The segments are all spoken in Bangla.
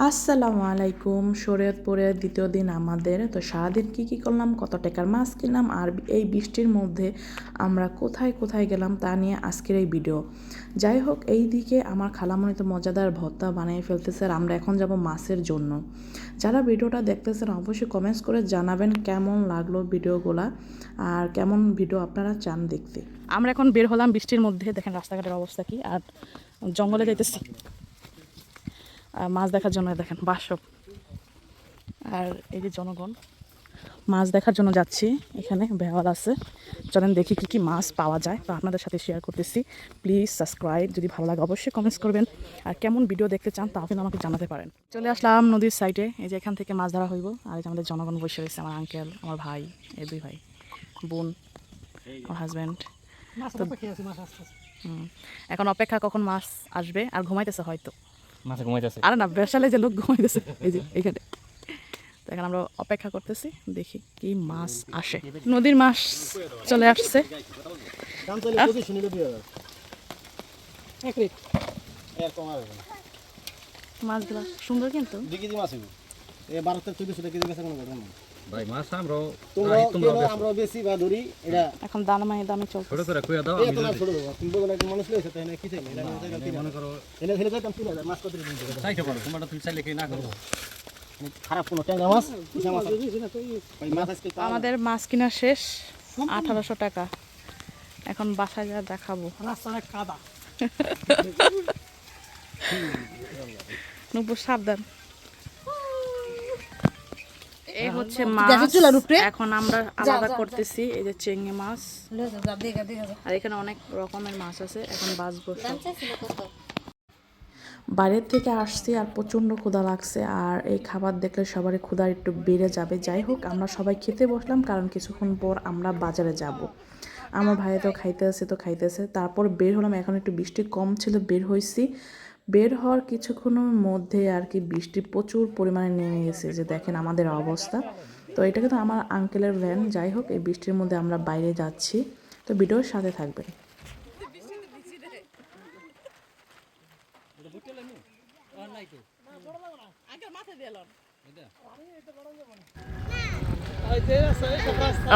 আসসালামু আলাইকুম। শরীয়তপুরের দ্বিতীয় দিন আমাদের। তো সারাদিন কী করলাম, কত টাকার মাছ কিনলাম, আর এই বৃষ্টির মধ্যে আমরা কোথায় কোথায় গেলাম তা নিয়ে আজকের এই ভিডিও। যাই হোক, এই দিকে আমার খালামণি তো মজাদার ভর্তা বানিয়ে ফেলতেছে, আর আমরা এখন যাব মাছের জন্য। যারা ভিডিওটা দেখতেছেন অবশ্যই কমেন্টস করে জানাবেন কেমন লাগলো ভিডিওগুলা, আর কেমন ভিডিও আপনারা চান দেখতে। আমরা এখন বের হলাম বৃষ্টির মধ্যে, দেখেন রাস্তাঘাটের অবস্থা কি, আর জঙ্গলে যাইতেছি মাছ দেখার জন্য। দেখেন বাসব, আর এই যে জনগণ মাছ দেখার জন্য যাচ্ছি। এখানে বেওয়াল আছে, চলেন দেখি কি কি মাছ পাওয়া যায়, তো আপনাদের সাথে শেয়ার করতেছি। প্লিজ সাবস্ক্রাইব, যদি ভালো লাগে অবশ্যই কমেন্টস করবেন, আর কেমন ভিডিও দেখতে চান তাও কিন্তু আমাকে জানাতে পারেন। চলে আসলাম নদীর সাইডে, এই যে এখান থেকে মাছ ধরা হইব। আর এই যে আমাদের জনগণ বসে রয়েছে, আমার আঙ্কেল, আমার ভাই, এই দুই ভাই, বোন, আমার হাজব্যান্ড। এখন অপেক্ষা কখন মাছ আসবে, আর ঘুমাইতেছে হয়তো। আরে না, বেশালে যে লোক ঘুমাইতেছে এই যে এইখানে। তো এখন আমরা অপেক্ষা করতেছি, দেখি কি মাছ আসে। নদীর মাছ চলে আসছে। মাছগুলো সুন্দর, কিন্তু এখন দামে দামে চলছে। আমাদের মাছ কিনা শেষ, 1800 টাকা। এখন বাসায় যা দেখাবো। নুপুর সাবধান। এই হচ্ছে মাছ, এখন আমরা আলাদা করতেছি। এই যে চিংড়ি মাছ, আর এখানে অনেক রকমের মাছ আছে, এখন বাছবো। বাইরের থেকে আসছি আর প্রচণ্ড ক্ষুধা লাগছে, আর এই খাবার দেখলে সবারই ক্ষুধা একটু বেড়ে যাবে। যাই হোক, আমরা সবাই খেতে বসলাম, কারণ কিছুক্ষণ পর আমরা বাজারে যাব। আমার ভাই তো খাইতেছে। তারপর বের হলাম, এখন একটু বৃষ্টি কম ছিল, বের হয়েছি। বের হওয়ার কিছুক্ষণের মধ্যে আর কি বৃষ্টি প্রচুর পরিমাণে নেমে গেছে, যে দেখেন আমাদের অবস্থা। তো এটা কিন্তু আমার আঙ্কেলের ভ্যান। যাই হোক, এই বৃষ্টির মধ্যে আমরা বাইরে যাচ্ছি, তো ভিডিওর সাথে থাকবেন।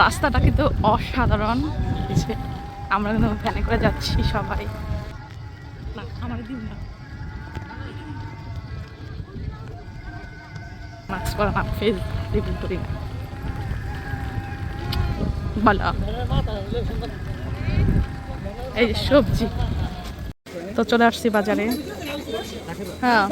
রাস্তাটা কিন্তু অসাধারণ, আমরা কিন্তু ভ্যানে করে যাচ্ছি সবাই। না, আমার দিন না, মাস্ক পরা না, ফেস রিভিউ করি না। ভালো, এই যে সবজি। তো চলে আসছি বাজারে। হ্যাঁ,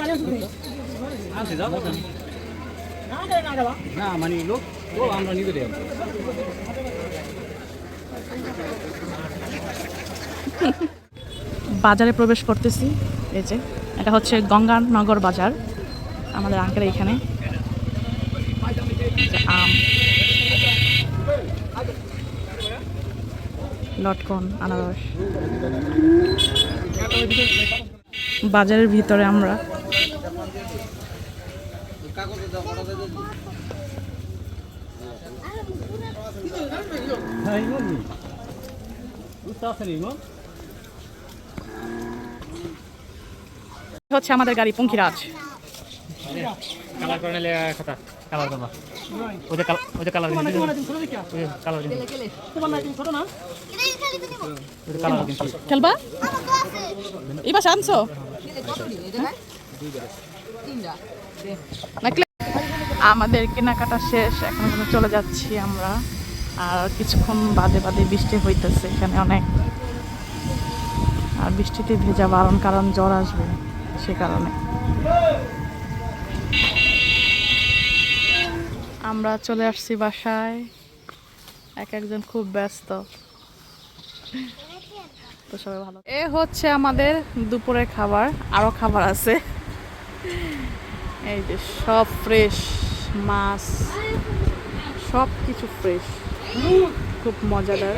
বাজারে প্রবেশ করতেছি। এই যে এটা হচ্ছে গঙ্গানগর বাজার, আমাদের আঙ্কেল এখানে। আম, লটকন, আনারস। বাজারের ভিতরে আমরা হচ্ছে আমাদের গাড়ি পঙ্খিরাজ। খেলবা এবার আনছো আমাদের কেনাকাটা শেষ, এখন চলে যাচ্ছি আমরা। আর কিছুক্ষণ বাদে বৃষ্টি হইতেছে এখানে অনেক, আর বৃষ্টিতে ভেজা বারণ, কারণ জ্বর আসবে সে কারণে। আমরা চলে আসছি বাসায়, একজন খুব ব্যস্ত, তো সবাই ভালো। এ হচ্ছে আমাদের দুপুরের খাবার, আরো খাবার আছে। এই যে সব ফ্রেশ মাছ, সব কিছু ফ্রেশ, খুব মজাদার।